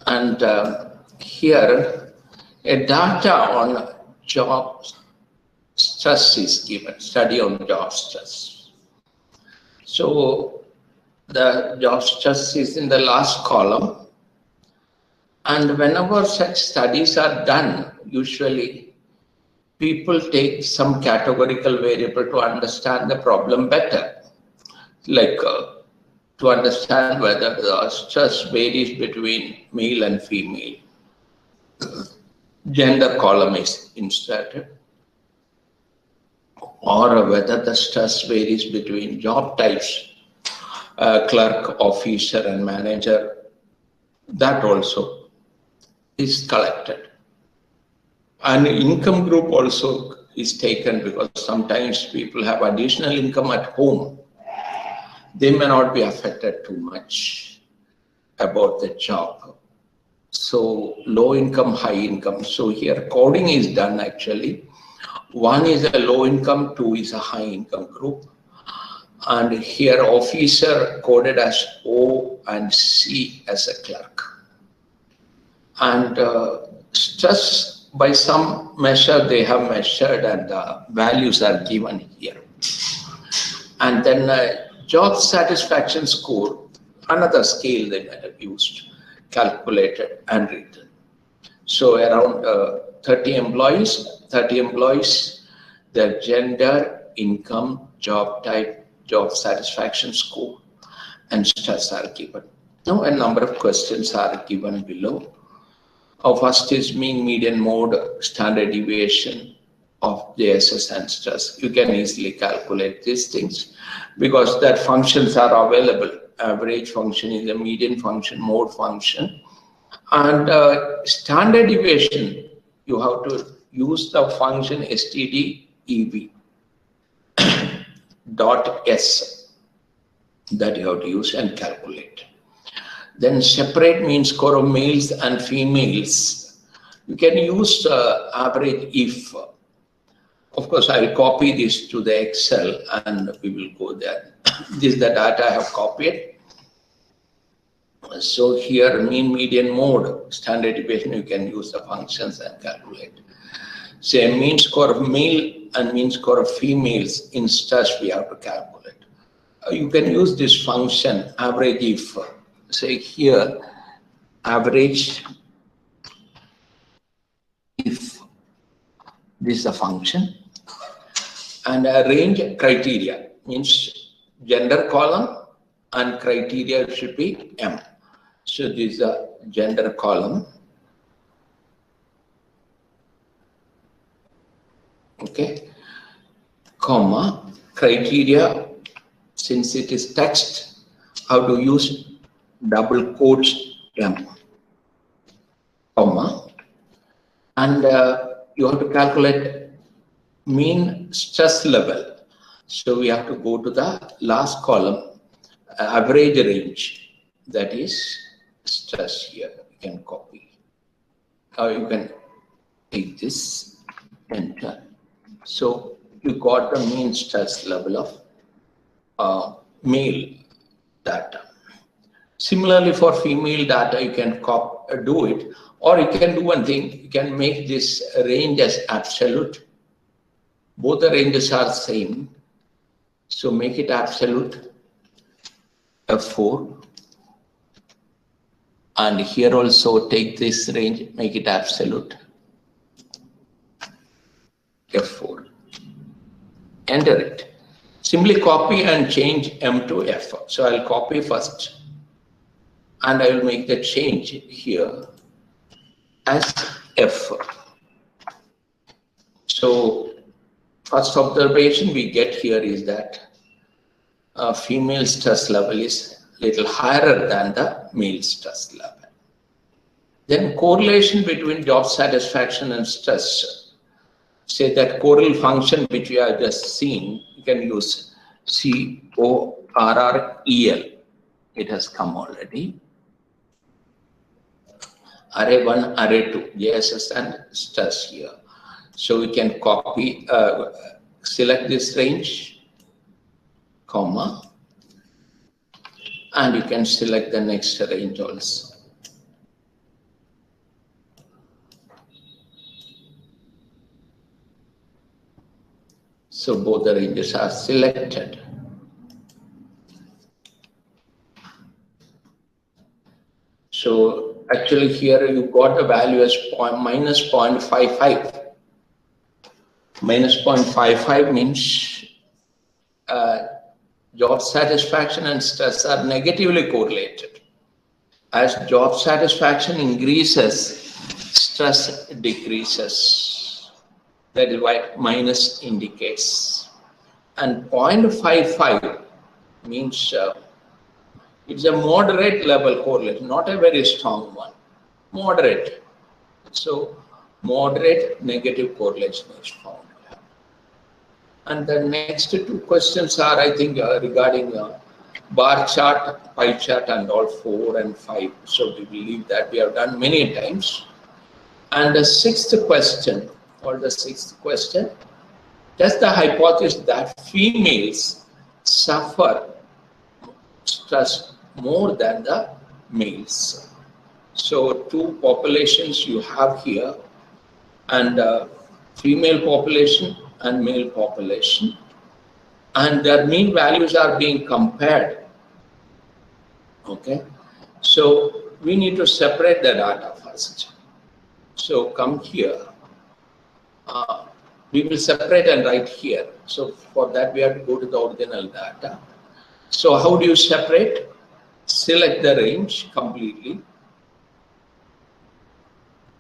And here, a data on job stress is given, study on job stress. So the job stress is in the last column. And whenever such studies are done, usually people take some categorical variable to understand the problem better. Like to understand whether the stress varies between male and female. Gender column is inserted. Or whether the stress varies between job types, clerk, officer, and manager. That also is collected. And income group also is taken because sometimes people have additional income at home. They may not be affected too much about the job. So low income, high income. So here coding is done actually. 1 is a low income, 2 is a high income group. And here officer coded as O and C as a clerk. And stress by some measure they have measured and values are given here. And then job satisfaction score, another scale they might have used, calculated and written. So around 30 employees, their gender, income, job type, job satisfaction score, and stress are given. Now a number of questions are given below. First is mean, median, mode, standard deviation of JSS and stress. You can easily calculate these things because that functions are available. Average function is a median function, mode function. And standard deviation, you have to use the function stdev dot s that you have to use and calculate. Then separate mean score of males and females. You can use average if. Of course, I'll copy this to the Excel and we will go there. This is the data I have copied. So here mean, median, mode, standard deviation, you can use the functions and calculate. Say mean score of male and mean score of females in stress we have to calculate. You can use this function average if. Say here average if. This is a function. And a range criteria means gender column and criteria should be M. So this is a gender column. Okay, comma, criteria, since it is text, how to use double quotes M, comma, and you have to calculate mean stress level. So we have to go to the last column, average range, that is stress here. You can copy. You can take this, enter. So you got the mean stress level of male data. Similarly, for female data, you can do it, or you can do one thing. You can make this range as absolute. Both the ranges are same. So make it absolute, F4. And here also take this range, make it absolute, F4. Enter it. Simply copy and change M to F. So I'll copy first. And I will make the change here as F. So first observation we get here is that female stress level is little higher than the male stress level. Then correlation between job satisfaction and stress. Say that Correl function which we have just seen, you can use CORREL. It has come already. Array 1, array 2, JSS and stress here. So we can copy, select this range, comma, and you can select the next range also. So both the ranges are selected. So actually here you got the value as minus 0.55. Minus 0.55 means job satisfaction and stress are negatively correlated. As job satisfaction increases, stress decreases. That is why minus indicates. And 0.55 means it's a moderate level correlation, not a very strong one. Moderate. So moderate negative correlation is found. And the next two questions are, I think, regarding bar chart, pie chart, and all 4 and 5. So we believe that we have done many times. And the sixth question, test the hypothesis that females suffer stress more than the males. So two populations you have here, and female population and male population, and their mean values are being compared. Okay, so we need to separate the data first. So come here. We will separate and write here. So for that we have to go to the original data. So how do you separate? Select the range completely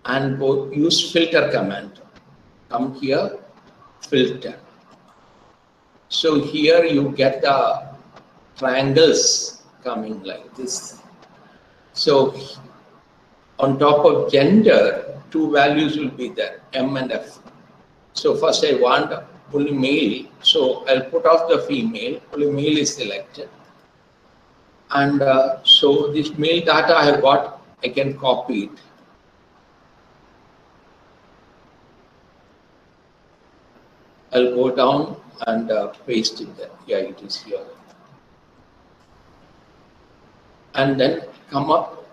and go use filter command. Come here, filter. So here you get the triangles coming like this. So on top of gender, two values will be there, M and F. So first I want only male. So I'll put off the female, only male is selected. And so this male data I have got, I can copy it. I'll go down and paste it there. Yeah, it is here. And then come up,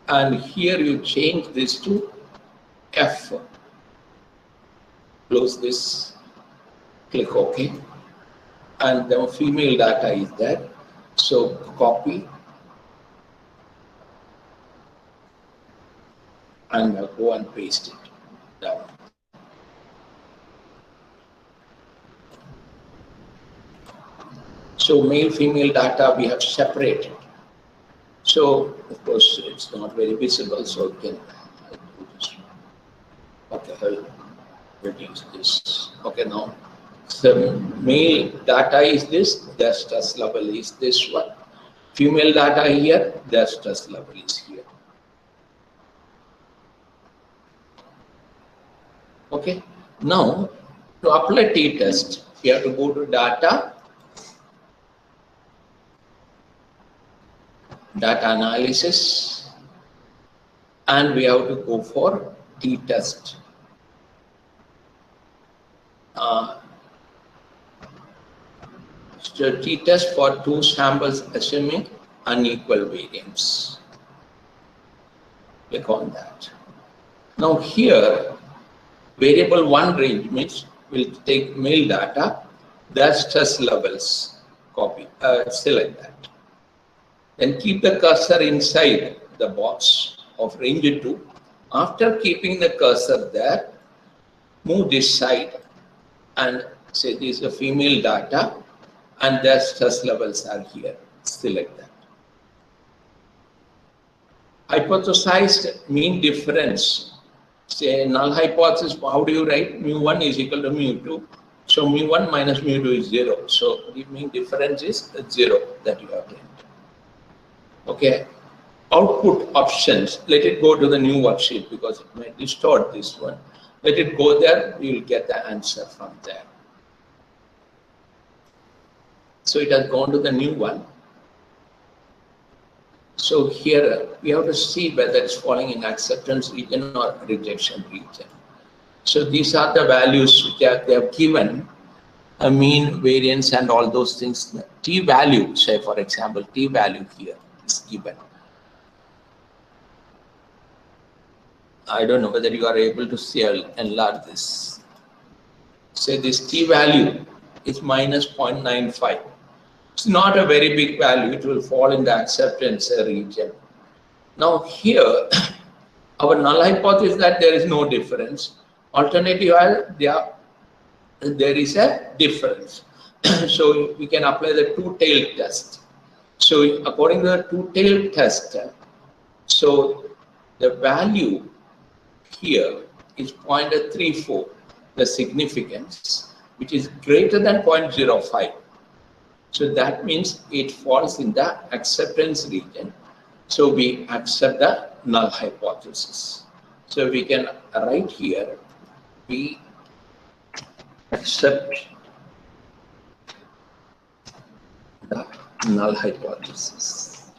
and here you change this to F. Close this, click OK. And the female data is there. So copy and go and paste it down. So male female data we have separated. So of course it's not very visible, so you can do this. Okay, I'll reduce this. Okay, now the male data is this, their stress level is this one. Female data here, their stress level is here. Okay, now to apply t-test, we have to go to data, data analysis, and we have to go for t-test. So t-test for two samples assuming unequal variance. Click on that. Now here, variable 1 range means we'll take male data, their stress levels, copy, select that. Then keep the cursor inside the box of range 2. After keeping the cursor there, move this side and say this is the female data and their stress levels are here. Select that. Hypothesized mean difference. Say null hypothesis, how do you write? Mu1 is equal to mu2. So mu1 minus mu2 is 0. So the mean difference is 0 that you have written. Okay. Output options, let it go to the new worksheet because it may distort this one. Let it go there, you will get the answer from there. So it has gone to the new one. So here we have to see whether it's falling in acceptance region or rejection region. So these are the values which they have given, a mean, variance, and all those things. T value, say for example, T value here is given. I don't know whether you are able to see, I'll enlarge this. Say this T value is minus 0.95. It's not a very big value. It will fall in the acceptance region. Now here, our null hypothesis is that there is no difference. Alternative, there is a difference. So we can apply the two-tailed test. So according to the two-tailed test, so the value here is 0.34, the significance, which is greater than 0.05. So that means it falls in the acceptance region. So we accept the null hypothesis. So we can write here, we accept the null hypothesis.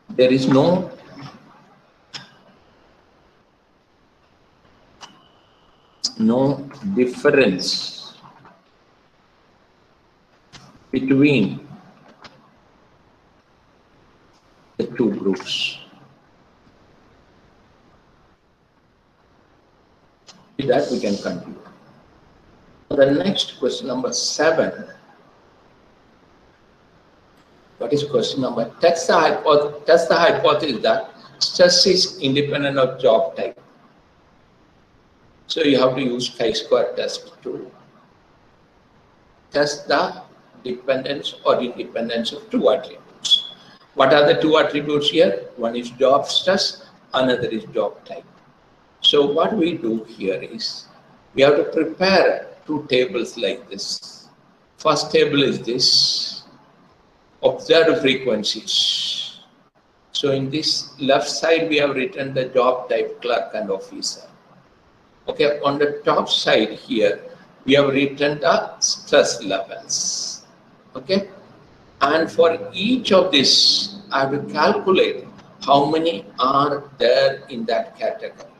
There is no difference between the two groups. With that, we can continue. The next question, number 7. What is question number? Test the hypothesis that stress is independent of job type. So you have to use chi-square test to test the dependence or independence of two attributes. What are the two attributes here? One is job stress, another is job type. So what we do here is, we have to prepare two tables like this. First table is this, observed frequencies. So in this left side, we have written the job type, clerk and officer. Okay, on the top side here, we have written the stress levels. Okay, and for each of this, I have to calculate how many are there in that category.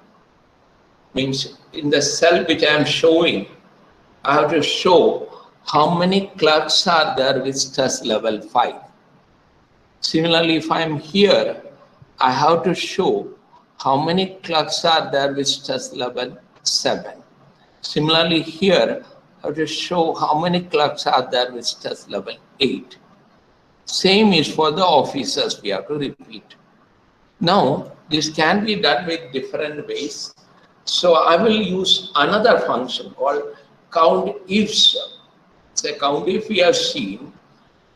Means in the cell which I am showing, I have to show how many clerks are there with stress level 5. Similarly, if I am here, I have to show how many clerks are there with stress level 7. Similarly, here, I have to show how many clerks are there with stress level 8. Same is for the officers, we have to repeat. Now, this can be done with different ways. So I will use another function called count ifs. So count if we have seen,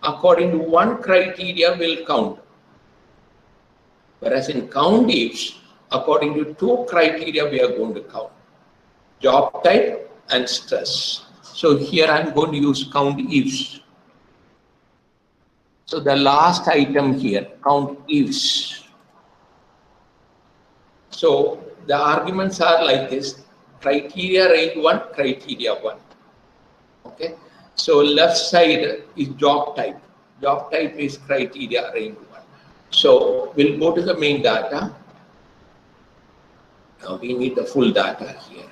according to one criteria will count. Whereas in count ifs, according to two criteria we are going to count. Job type and stress. So here I am going to use count ifs. So the last item here, count ifs. So the arguments are like this: criteria range 1, criteria 1. Okay. So left side is job type. Job type is criteria range 1. So we'll go to the main data. Now we need the full data here.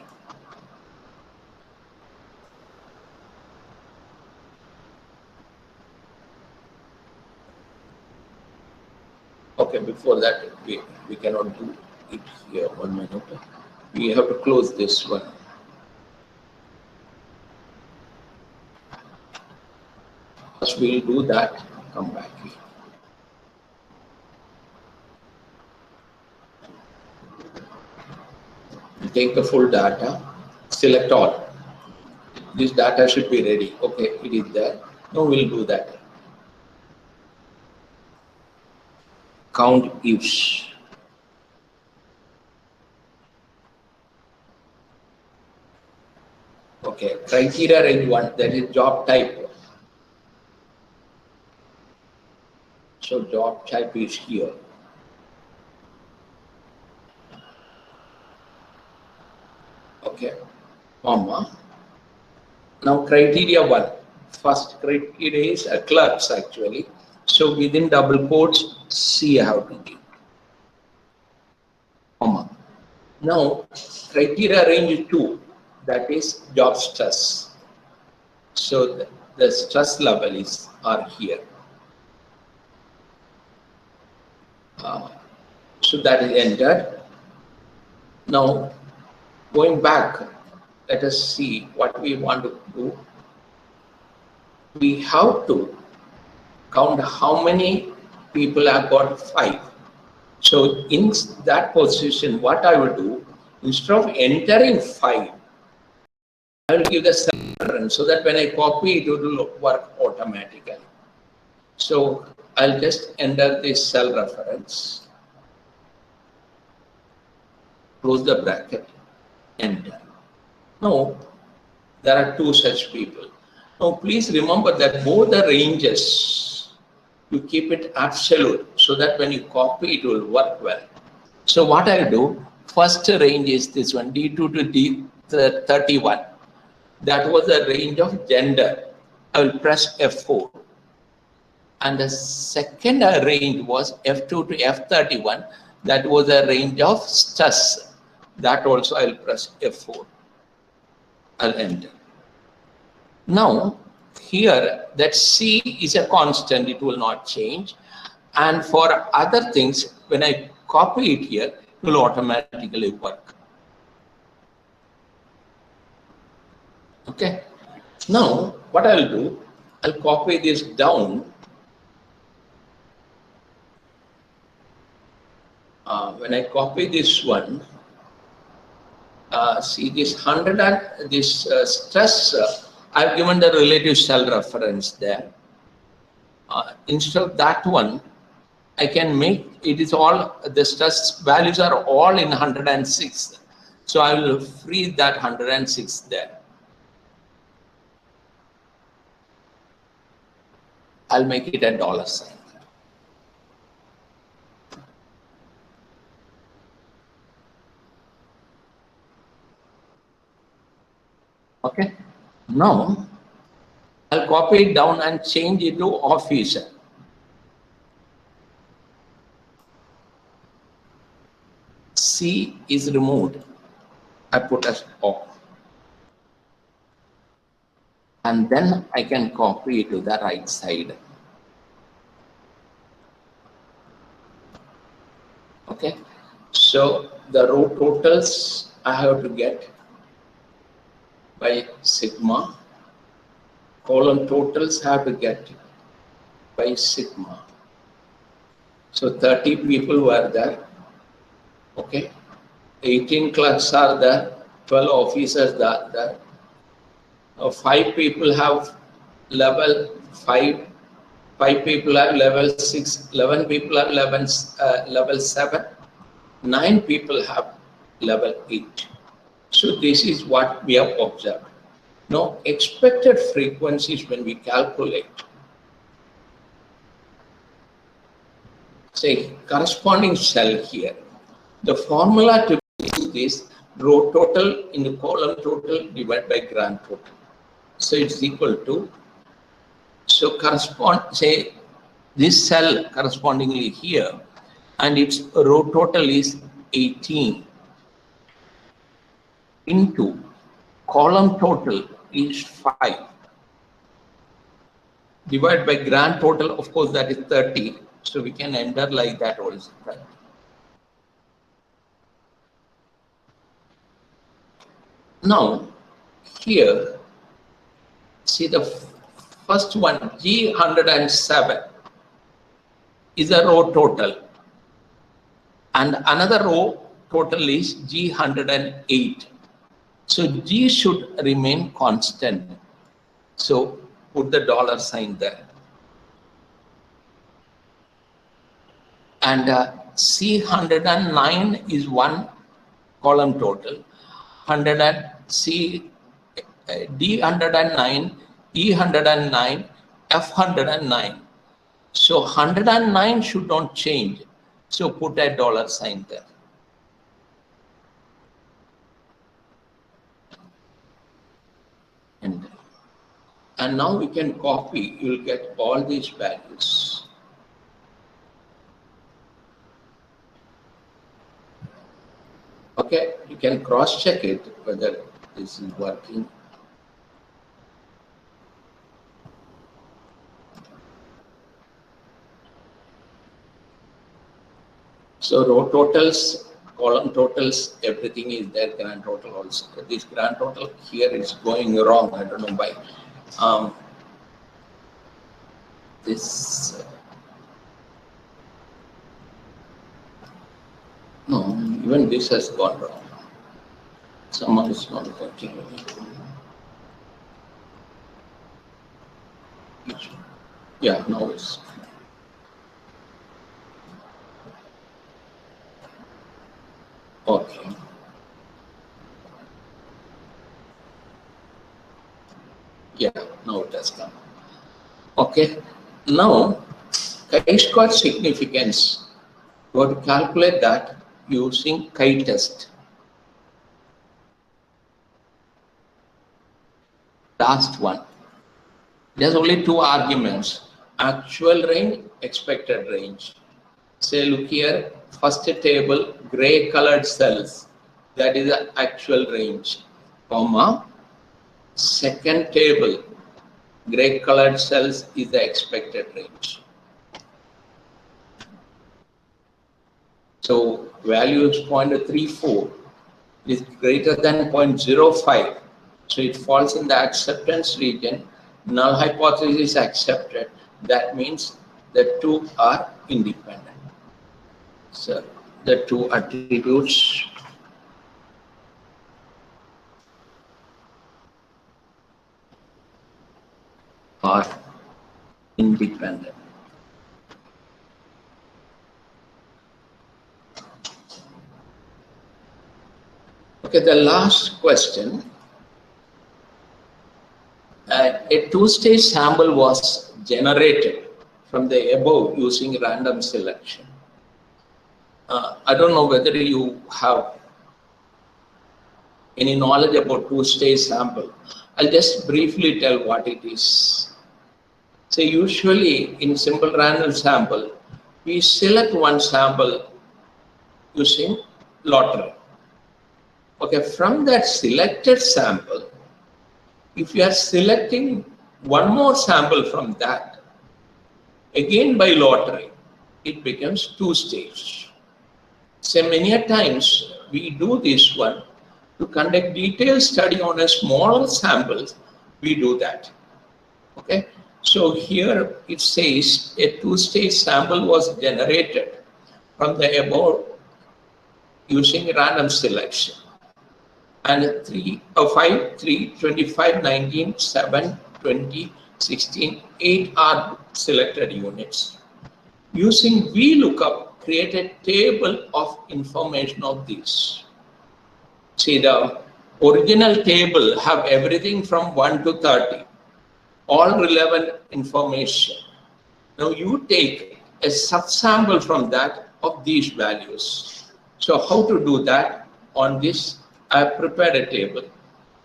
Okay, before that, we cannot do it here. 1 minute. We have to close this one. First, we'll do that. Come back here. You take the full data, select all. This data should be ready. Okay, it is there. Now we'll do that. Count ifs. Okay, criteria range 1, that is job type. So job type is here. Okay, comma. Now criteria 1. First criteria is clerks actually. So within double quotes, C I have to give. Comma. Now criteria range 2, that is job stress. So the stress levels are here. So that is entered. Now, going back, let us see what we want to do. We have to count how many people have got 5. So in that position, what I will do, instead of entering 5, I will give the cell reference so that when I copy, it will work automatically. So I'll just enter this cell reference, close the bracket, enter. Now, there are 2 such people. Now, please remember that both the ranges, you keep it absolute so that when you copy, it will work well. So what I do, first range is this one, D2 to D31. That was the range of gender. I will press F4. And the second range was F2 to F31. That was the range of stress. That also I will press F4. I'll enter. Now, here that C is a constant, it will not change. And for other things, when I copy it here, it will automatically work. Okay. Now, what I'll do, I'll copy this down. When I copy this one, see this 100 and this stress, I've given the relative cell reference there. Instead of that one, I can make it is all the stress values are all in 106. So I will freeze that 106 there. I'll make it a dollar sign. Okay. Now I'll copy it down and change it to officer. C is removed. I put as off. And then I can copy it to the right side. Okay. So the row totals I have to get by sigma. Column totals have to get by sigma. So 30 people were there. Okay. 18 clerks are there. 12 officers are there. 5 people have level 5. 5 people have level 6. 11 people have level 7. 9 people have level 8. So this is what we have observed. Now, expected frequencies when we calculate, say corresponding cell here, the formula to do this row total in the column total divided by grand total. So it's equal to, so say this cell correspondingly here, and its row total is 18 into column total is 5 divided by grand total, of course, that is 30. So we can enter like that also. Now, here, see the first one, G107 is a row total. And another row total is G108. So G should remain constant. So put the dollar sign there. And C109 is one column total. D109, E109, F109. So 109 should not change. So put a dollar sign there. And now we can copy, you will get all these values. Okay, you can cross check it whether this is working. So row totals, column totals, everything is there, grand total also. This grand total here is going wrong, I don't know why. This, no, even this has gone wrong. Someone is not continuing. Yeah, now it's. Okay. Yeah, now it has come. Okay. Now, chi-square significance. We have to calculate that using chi-test. Last one. There's only two arguments: actual range, expected range. Say, look here, first table, gray colored cells, that is the actual range, comma, second table, gray colored cells is the expected range. So value is 0.34, is greater than 0.05. So it falls in the acceptance region. Null hypothesis is accepted. That means the two are independent. So the two attributes are independent. Okay, the last question. A two-stage sample was generated from the above using random selection. I don't know whether you have any knowledge about two-stage sample. I'll just briefly tell what it is. So usually in simple random sample, we select one sample using lottery. Okay, from that selected sample, if you are selecting one more sample from that, again by lottery, it becomes two-stage. So many a times we do this one to conduct detailed study on a smaller samples, we do that. Okay, so here it says a two-stage sample was generated from the above using random selection. And 3, 5, 3, 25, 19, 7, 20, 16, 8 are selected units. Using VLOOKUP, create a table of information of these. See, the original table have everything from 1 to 30, all relevant information. Now you take a subsample from that of these values. So how to do that? On this, I have prepared a table.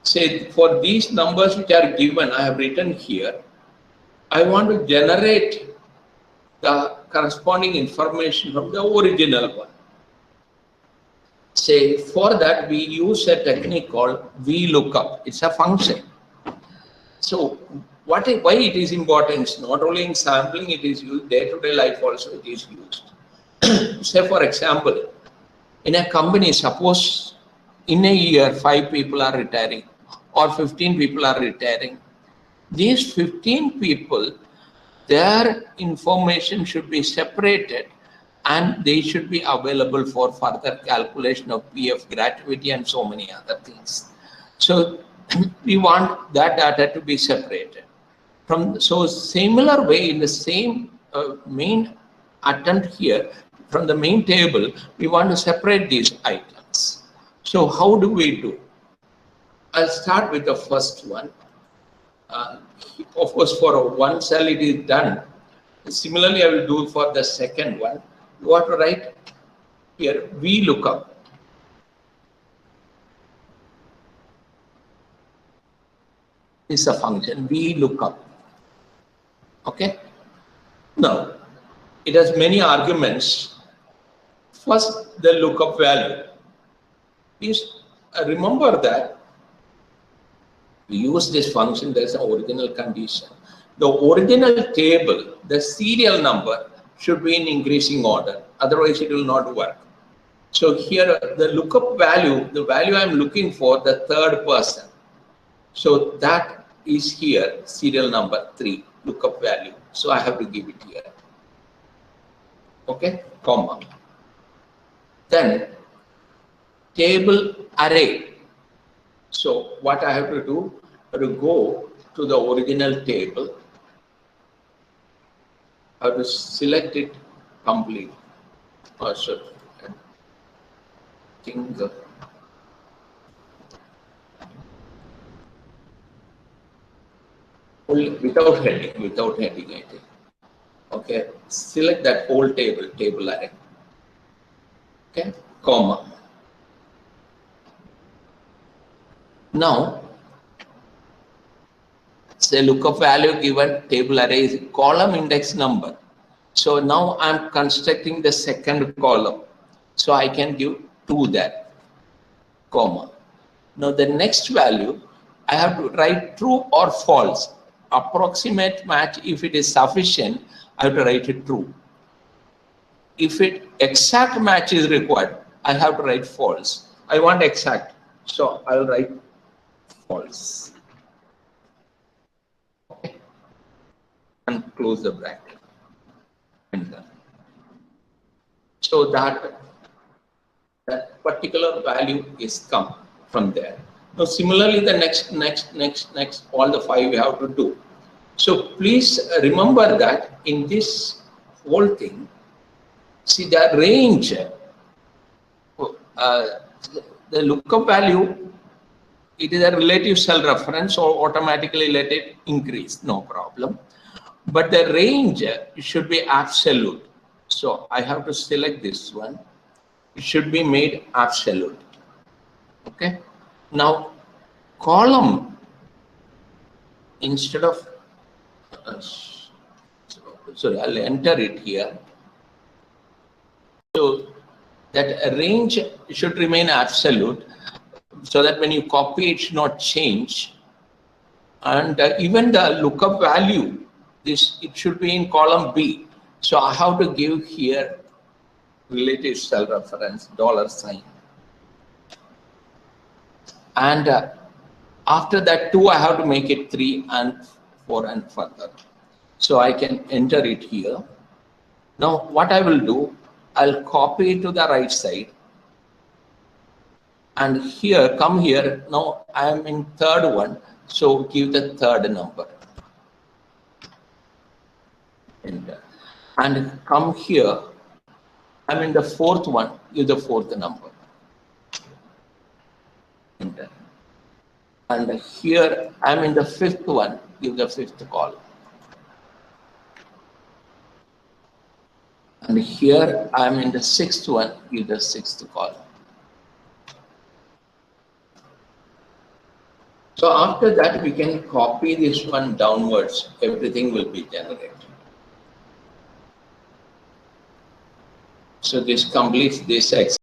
Say for these numbers which are given, I have written here, I want to generate the corresponding information from the original one. Say for that we use a technique called VLOOKUP. It's a function. So why it is important? Not only in sampling, it is used day-to-day life also. It is used. Say for example, in a company, suppose in a year 5 people are retiring or 15 people are retiring. These 15 people, their information should be separated and they should be available for further calculation of PF gratuity and so many other things. So we want that data to be separated. So similar way, in the same main attempt here, from the main table, we want to separate these items. So how do we do? I'll start with the first one. Of course, for one cell it is done. Similarly, I will do for the second one. You have to write here VLOOKUP. Is a function VLOOKUP. Okay. Now, it has many arguments. First, the lookup value. Please remember that we use this function, there's an original condition. The original table, the serial number should be in increasing order. otherwise it will not work. So here the lookup value, the value I'm looking for, the third person. So that is here, serial number 3, lookup value. So I have to give it here. Okay, comma. Then table array. So what I have to do, I have to go to the original table. I have to select it complete. Oh, sorry. I think without heading, I think. Okay, select that whole table array. Okay, comma. Now, say lookup value given table array is column index number. So now I'm constructing the second column. So I can give 2 there, comma. Now the next value, I have to write true or false. Approximate match, if it is sufficient, I have to write it true. If it exact match is required, I have to write false. I want exact, so I'll write false. Okay. And close the bracket. Enter. So that particular value is come from there. Now similarly, the next, all the 5 we have to do. So please remember that in this whole thing, see the range, the lookup value, it is a relative cell reference, so automatically let it increase, no problem. But the range should be absolute. So I have to select this one. It should be made absolute. Okay. Now column, instead of sorry, I'll enter it here. So that range should remain absolute, so that when you copy it should not change. And even the lookup value, it should be in column B. So I have to give here relative cell reference $. And after that 2, I have to make it 3 and 4 and further. So I can enter it here. Now what I will do, I'll copy it to the right side. And here, come here. Now I am in third one. So give the third number. Enter. And come here. I'm in the fourth one. Give the fourth number. Enter. And here I'm in the fifth one. Give the fifth column. And here I'm in the sixth one. Give the sixth column. So after that, we can copy this one downwards. Everything will be generated. So this completes this exercise.